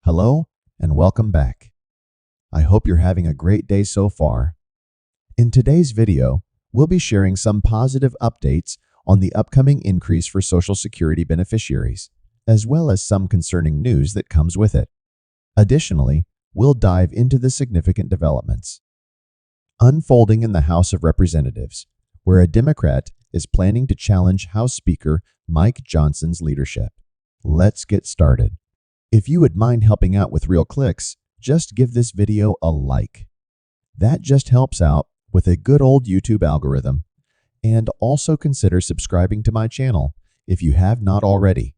Hello and welcome back. I hope you're having a great day so far. In today's video, we'll be sharing some positive updates on the upcoming increase for Social Security beneficiaries, as well as some concerning news that comes with it. Additionally, we'll dive into the significant developments unfolding in the House of Representatives, where a Democrat is planning to challenge House Speaker Mike Johnson's leadership. Let's get started. If you would mind helping out with real clicks, just give this video a like. That just helps out with a good old YouTube algorithm. And also consider subscribing to my channel if you have not already.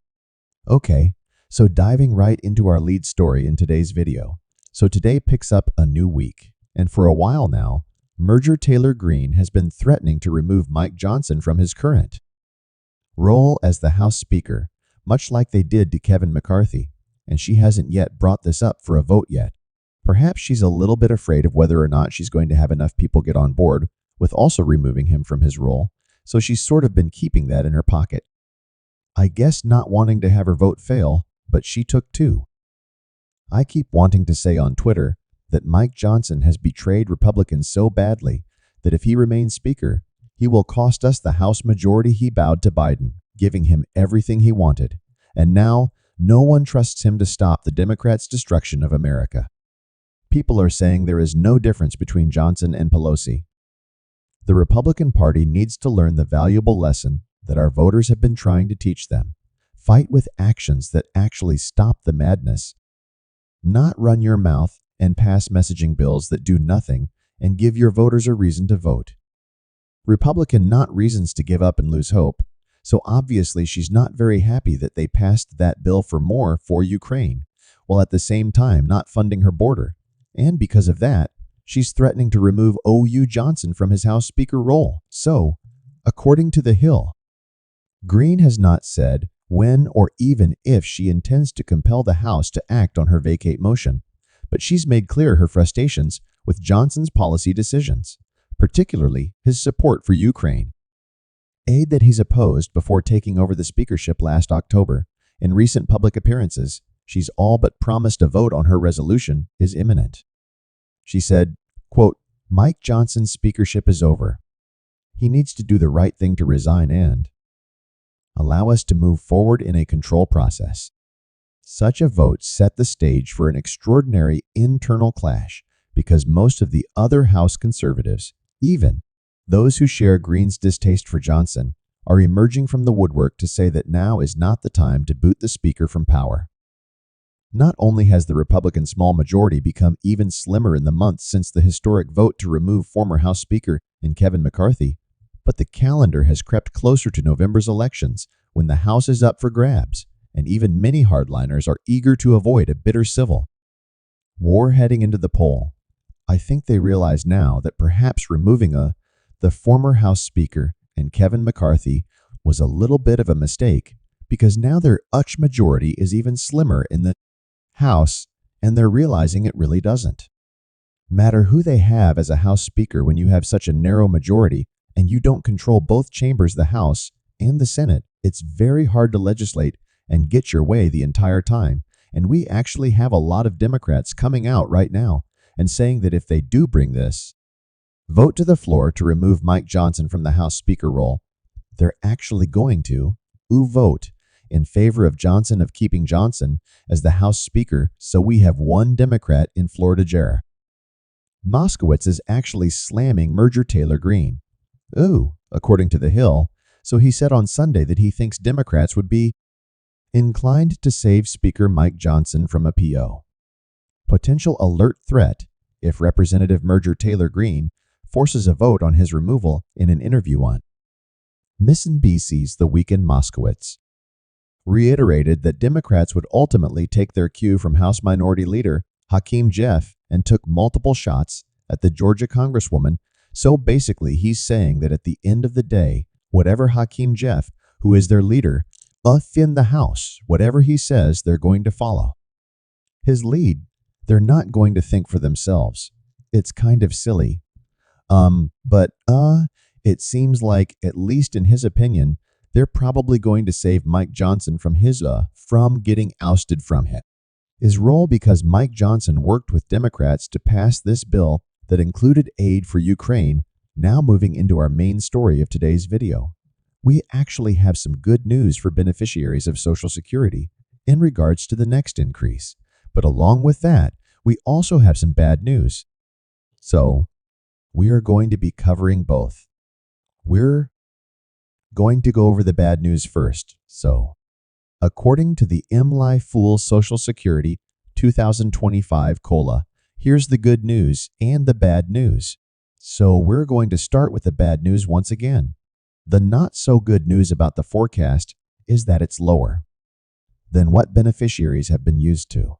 Okay, so diving right into our lead story in today's video. So today picks up a new week, and for a while now, Marjorie Taylor Greene has been threatening to remove Mike Johnson from his current role as the House Speaker, much like they did to Kevin McCarthy, and she hasn't yet brought this up for a vote yet. Perhaps she's a little bit afraid of whether or not she's going to have enough people get on board with also removing him from his role, so she's sort of been keeping that in her pocket. I guess not wanting to have her vote fail, but she took two. I keep wanting to say on Twitter that Mike Johnson has betrayed Republicans so badly that if he remains Speaker, he will cost us the House majority he bowed to Biden, giving him everything he wanted. And now, no one trusts him to stop the Democrats' destruction of America. People are saying there is no difference between Johnson and Pelosi. The Republican Party needs to learn the valuable lesson that our voters have been trying to teach them. Fight with actions that actually stop the madness. Not run your mouth and pass messaging bills that do nothing and give your voters a reason to vote. Republican, not reasons to give up and lose hope. So obviously she's not very happy that they passed that bill for more for Ukraine, while at the same time not funding her border. And because of that, she's threatening to remove O.U. Johnson from his House Speaker role. So, according to The Hill, Greene has not said when or even if she intends to compel the House to act on her vacate motion, but she's made clear her frustrations with Johnson's policy decisions, particularly his support for Ukraine. Aid that he's opposed before taking over the speakership last October. In recent public appearances, she's all but promised a vote on her resolution is imminent. She said, quote, Mike Johnson's speakership is over. He needs to do the right thing to resign and allow us to move forward in a control process. Such a vote set the stage for an extraordinary internal clash because most of the other House conservatives, even those who share Greene's distaste for Johnson, are emerging from the woodwork to say that now is not the time to boot the Speaker from power. Not only has the Republican small majority become even slimmer in the months since the historic vote to remove former House Speaker and Kevin McCarthy, but the calendar has crept closer to November's elections when the House is up for grabs, and even many hardliners are eager to avoid a bitter civil war heading into the poll. I think they realize now that perhaps removing the former House Speaker and Kevin McCarthy was a little bit of a mistake because now their majority is even slimmer in the House, and they're realizing it really doesn't matter who they have as a House Speaker when you have such a narrow majority and you don't control both chambers, the House and the Senate. It's very hard to legislate and get your way the entire time, and we actually have a lot of Democrats coming out right now and saying that if they do bring this vote to the floor to remove Mike Johnson from the House Speaker role, they're actually going to vote in favor of Johnson, of keeping Johnson as the House Speaker, so we have one Democrat in Florida Jared. Moskowitz is actually slamming Marjorie Taylor Greene. According to The Hill, so he said on Sunday that he thinks Democrats would be inclined to save Speaker Mike Johnson from a PO. Potential alert threat if Representative Marjorie Taylor Greene forces a vote on his removal in an interview on MSNBC's The Weekend. Moskowitz reiterated that Democrats would ultimately take their cue from House Minority Leader Hakeem Jeff and took multiple shots at the Georgia Congresswoman. So basically, he's saying that at the end of the day, whatever Hakeem Jeff, who is their leader, in the House, whatever he says, they're going to follow his lead. They're not going to think for themselves. It's kind of silly. But it seems like, at least in his opinion, they're probably going to save Mike Johnson from getting ousted from him. is roll because Mike Johnson worked with Democrats to pass this bill that included aid for Ukraine, now moving into our main story of today's video. We actually have some good news for beneficiaries of Social Security in regards to the next increase. But along with that, we also have some bad news. So, we are going to be covering both. We're going to go over the bad news first. So, according to the MLI Fool Social Security 2025 COLA, here's the good news and the bad news. So we're going to start with the bad news once again. The not so good news about the forecast is that it's lower than what beneficiaries have been used to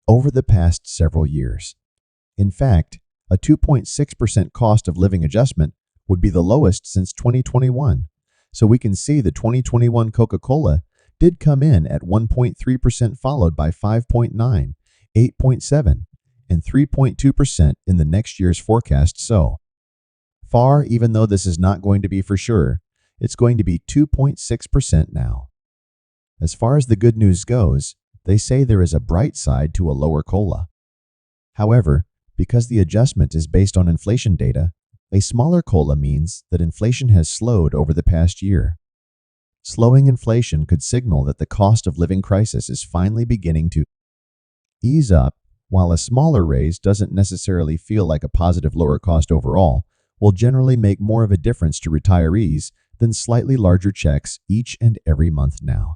over the past several years. In fact, a 2.6% cost of living adjustment would be the lowest since 2021. So we can see the 2021 Coca-Cola did come in at 1.3%, followed by 5.9, 8.7, and 3.2% in the next year's forecast. So far, even though this is not going to be for sure, it's going to be 2.6% now. As far as the good news goes, they say there is a bright side to a lower COLA. However, because the adjustment is based on inflation data, a smaller COLA means that inflation has slowed over the past year. Slowing inflation could signal that the cost of living crisis is finally beginning to ease up, while a smaller raise doesn't necessarily feel like a positive lower cost overall, will generally make more of a difference to retirees than slightly larger checks each and every month now.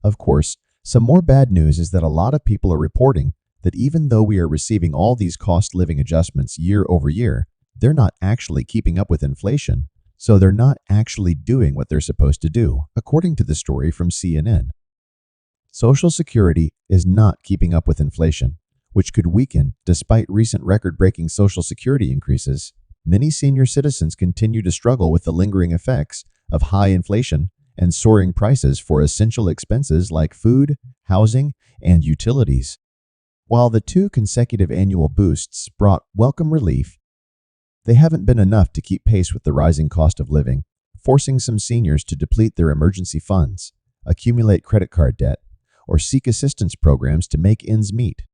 Of course, some more bad news is that a lot of people are reporting that even though we are receiving all these cost living adjustments year over year, they're not actually keeping up with inflation, so they're not actually doing what they're supposed to do, according to the story from CNN. Social Security is not keeping up with inflation, which could weaken despite recent record-breaking Social Security increases. Many senior citizens continue to struggle with the lingering effects of high inflation and soaring prices for essential expenses like food, housing, and utilities. While the 2 consecutive annual boosts brought welcome relief, they haven't been enough to keep pace with the rising cost of living, forcing some seniors to deplete their emergency funds, accumulate credit card debt, or seek assistance programs to make ends meet.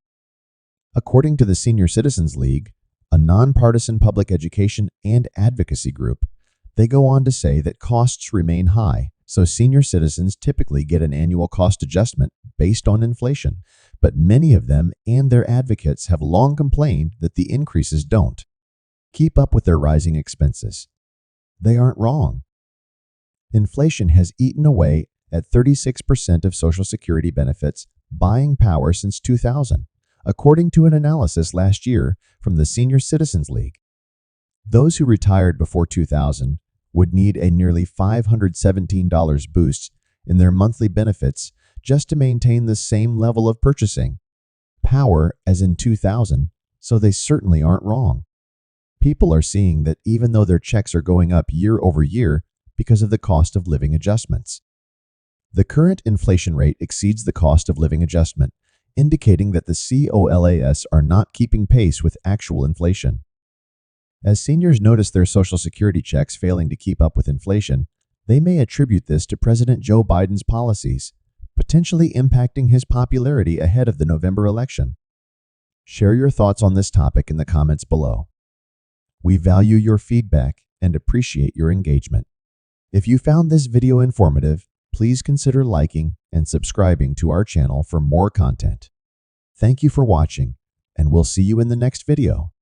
According to the Senior Citizens League, a nonpartisan public education and advocacy group, they go on to say that costs remain high, so senior citizens typically get an annual cost adjustment based on inflation, but many of them and their advocates have long complained that the increases don't keep up with their rising expenses. They aren't wrong. Inflation has eaten away at 36% of Social Security benefits buying power since 2000, according to an analysis last year from the Senior Citizens League. Those who retired before 2000 would need a nearly $517 boost in their monthly benefits just to maintain the same level of purchasing power as in 2000, so they certainly aren't wrong. People are seeing that even though their checks are going up year over year because of the cost of living adjustments. The current inflation rate exceeds the cost of living adjustment, indicating that the COLAs are not keeping pace with actual inflation. As seniors notice their Social Security checks failing to keep up with inflation, they may attribute this to President Joe Biden's policies, potentially impacting his popularity ahead of the November election. Share your thoughts on this topic in the comments below. We value your feedback and appreciate your engagement. If you found this video informative, please consider liking and subscribing to our channel for more content. Thank you for watching, and we'll see you in the next video.